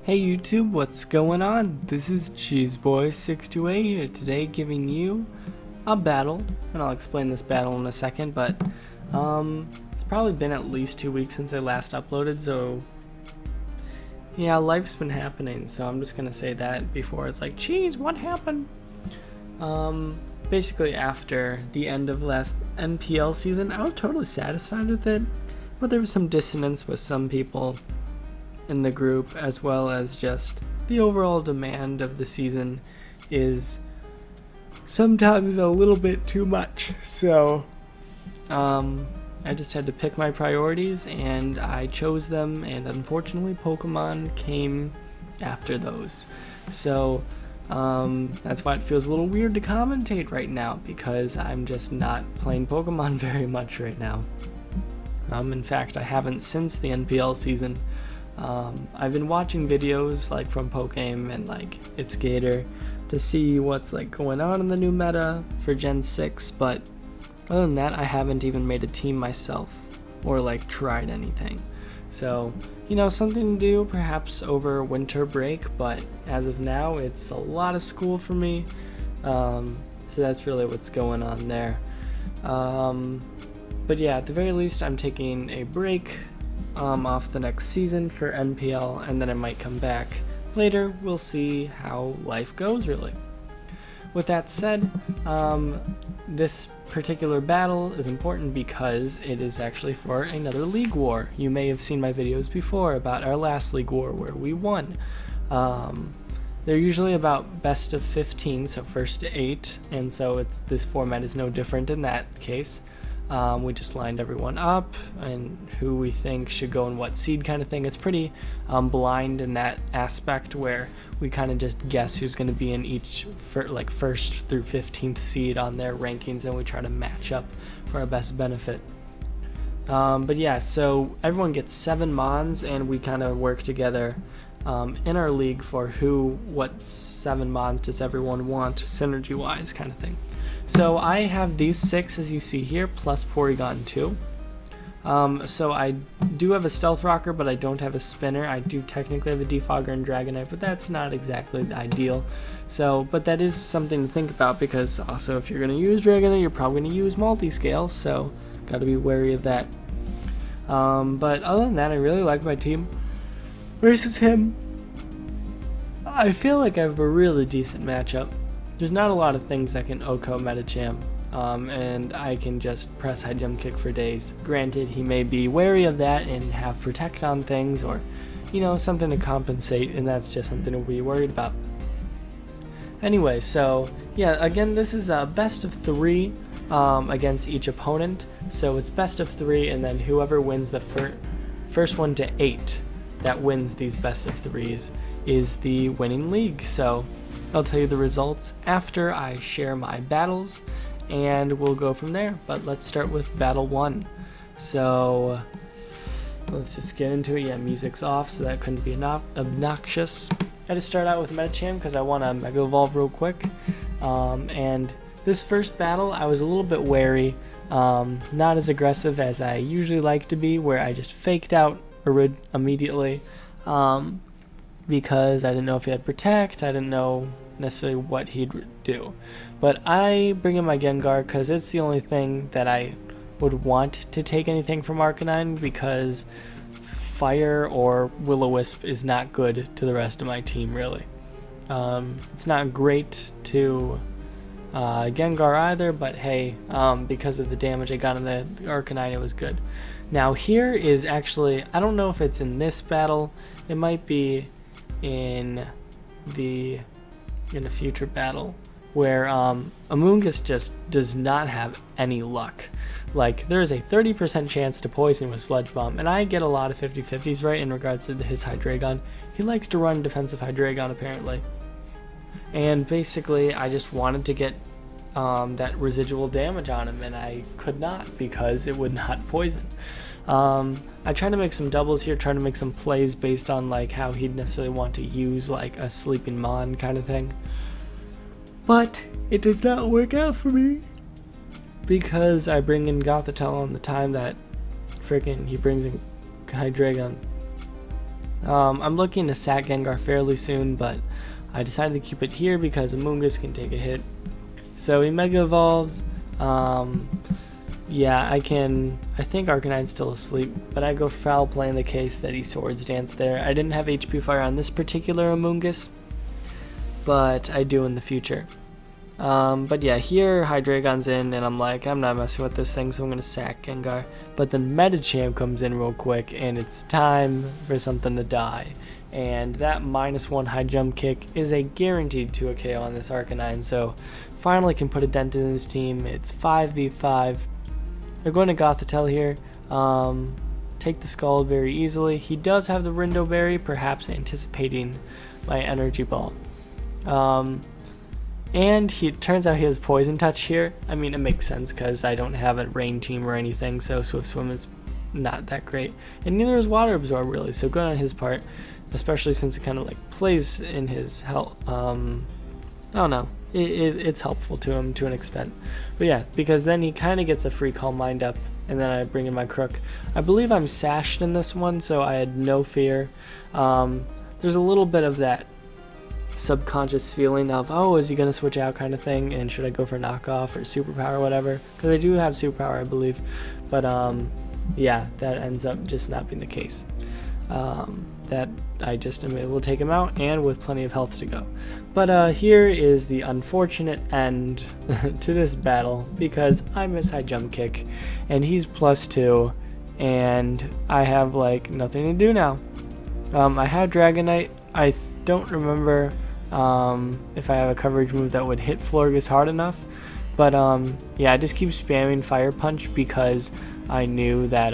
Hey YouTube, what's going on? This is Cheeseboy628 here today giving you a battle, and I'll explain this battle in a second, but it's probably been at least 2 weeks since I last uploaded, so yeah, life's been happening, so I'm just gonna say that before it's like, Cheese, what happened? Basically after the end of last NPL season, I was totally satisfied with it, but there was some dissonance with some people in the group, as well as just the overall demand of the season is sometimes a little bit too much. So I just had to pick my priorities and I chose them, and unfortunately Pokemon came after those. So that's why it feels a little weird to commentate right now, because I'm just not playing Pokemon very much right now. In fact, I haven't since the NPL season. I've been watching videos like from Pokegame and like It's Gator to see what's like going on in the new meta for Gen 6, but other than that I haven't even made a team myself or like tried anything. So, you know, something to do perhaps over winter break, but as of now it's a lot of school for me, so that's really what's going on there. But yeah, at the very least I'm taking a break off the next season for NPL, and then I might come back later. We'll see how life goes, really. With that said, this particular battle is important because it is actually for another league war. You may have seen my videos before about our last league war where we won. They're usually about best of 15, so first to 8, and so this format is no different in that case. We just lined everyone up and who we think should go in what seed kind of thing. It's pretty blind in that aspect, where we kind of just guess who's going to be in each like 1st through 15th seed on their rankings, and we try to match up for our best benefit. But yeah, so everyone gets 7 mons, and we kind of work together in our league for what 7 mons does everyone want synergy wise kind of thing. So I have these 6 as you see here, plus Porygon 2. So I do have a Stealth Rocker, but I don't have a Spinner. I do technically have a Defogger and Dragonite, but that's not exactly the ideal. So, but that is something to think about, because also if you're going to use Dragonite, you're probably going to use Multiscale, so got to be wary of that. But other than that, I really like my team versus him. I feel like I have a really decent matchup. There's not a lot of things that can OHKO Medicham, and I can just press high jump kick for days. Granted, he may be wary of that and have protect on things, or, you know, something to compensate, and that's just something to be worried about. Anyway, so yeah, again, this is a best of 3 against each opponent. So it's best of 3, and then whoever wins the first one to 8 that wins these best of 3s is the winning league. So I'll tell you the results after I share my battles, and we'll go from there. But let's start with battle 1. So let's just get into it. Yeah, music's off, so that couldn't be obnoxious. I just start out with Medicham because I want to Mega Evolve real quick. And this first battle, I was a little bit wary, not as aggressive as I usually like to be, where I just faked out immediately. Because I didn't know if he had Protect, I didn't know necessarily what he'd do. But I bring in my Gengar because it's the only thing that I would want to take anything from Arcanine, because Fire or Will-O-Wisp is not good to the rest of my team, really. It's not great to Gengar either, but hey, because of the damage I got on the Arcanine, it was good. Now here is actually, I don't know if it's in this battle, it might be in a future battle, where Amoonguss just does not have any luck. Like, there is a 30% chance to poison with Sludge Bomb, and I get a lot of 50-50s right in regards to his Hydreigon. He likes to run defensive Hydreigon apparently, and basically I just wanted to get that residual damage on him, and I could not because it would not poison. I tried to make some doubles here, trying to make some plays based on like how he'd necessarily want to use like a Sleeping Mon kind of thing, but it does not work out for me because I bring in Gothitelle on the time that freaking he brings in Hydreigon. I'm looking to sack Gengar fairly soon, but I decided to keep it here because Amoonguss can take a hit. So he Mega Evolves. Yeah, I think Arcanine's still asleep, but I go Foul Play in the case that he Swords Dance there. I didn't have HP Fire on this particular Amoonguss, but I do in the future. But yeah, here Hydreigon's in, and I'm like, I'm not messing with this thing, so I'm going to sack Gengar. But then Medicham comes in real quick, and it's time for something to die. And that -1 high jump kick is a guaranteed 2 KO on this Arcanine, so finally can put a dent in his team. It's 5v5. They're going to Gothitelle here. Take the Scald very easily. He does have the Rindo Berry, perhaps anticipating my Energy Ball. And it turns out he has Poison Touch here. I mean, it makes sense because I don't have a Rain Team or anything, so Swift Swim is not that great. And neither is Water Absorb, really, so good on his part, especially since it kind of like plays in his health. I don't know. It's helpful to him to an extent. But yeah, because then he kind of gets a free Calm Mind up, and then I bring in my Crook. I believe I'm sashed in this one, so I had no fear. There's a little bit of that subconscious feeling of, oh, is he going to switch out kind of thing, and should I go for knockoff or superpower or whatever, because I do have superpower, I believe. But yeah, that ends up just not being the case. That I just am able to take him out, and with plenty of health to go. But here is the unfortunate end to this battle, because I miss high jump kick and he's +2, and I have like nothing to do now. I have Dragonite. I don't remember if I have a coverage move that would hit Florges hard enough, but yeah, I just keep spamming Fire Punch because I knew that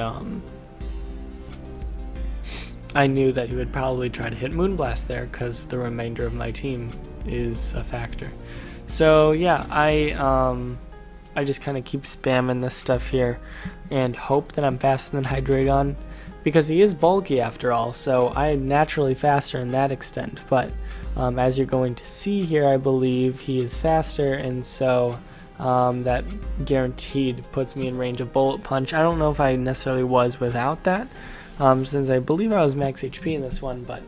he would probably try to hit Moonblast there because the remainder of my team is a factor. So yeah, I just kind of keep spamming this stuff here and hope that I'm faster than Hydreigon, because he is bulky after all, so I am naturally faster in that extent. But as you're going to see here, I believe he is faster, and so that guaranteed puts me in range of Bullet Punch. I don't know if I necessarily was without that, since I believe I was max HP in this one, but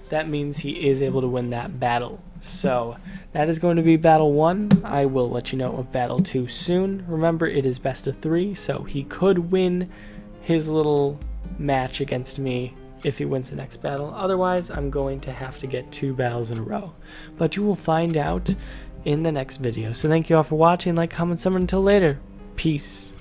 that means he is able to win that battle. So that is going to be battle 1. I will let you know of battle 2 soon. Remember, it is best of 3, so he could win his little match against me if he wins the next battle. Otherwise, I'm going to have to get 2 battles in a row. But you will find out in the next video. So thank you all for watching. Like, comment, summon. Until later. Peace.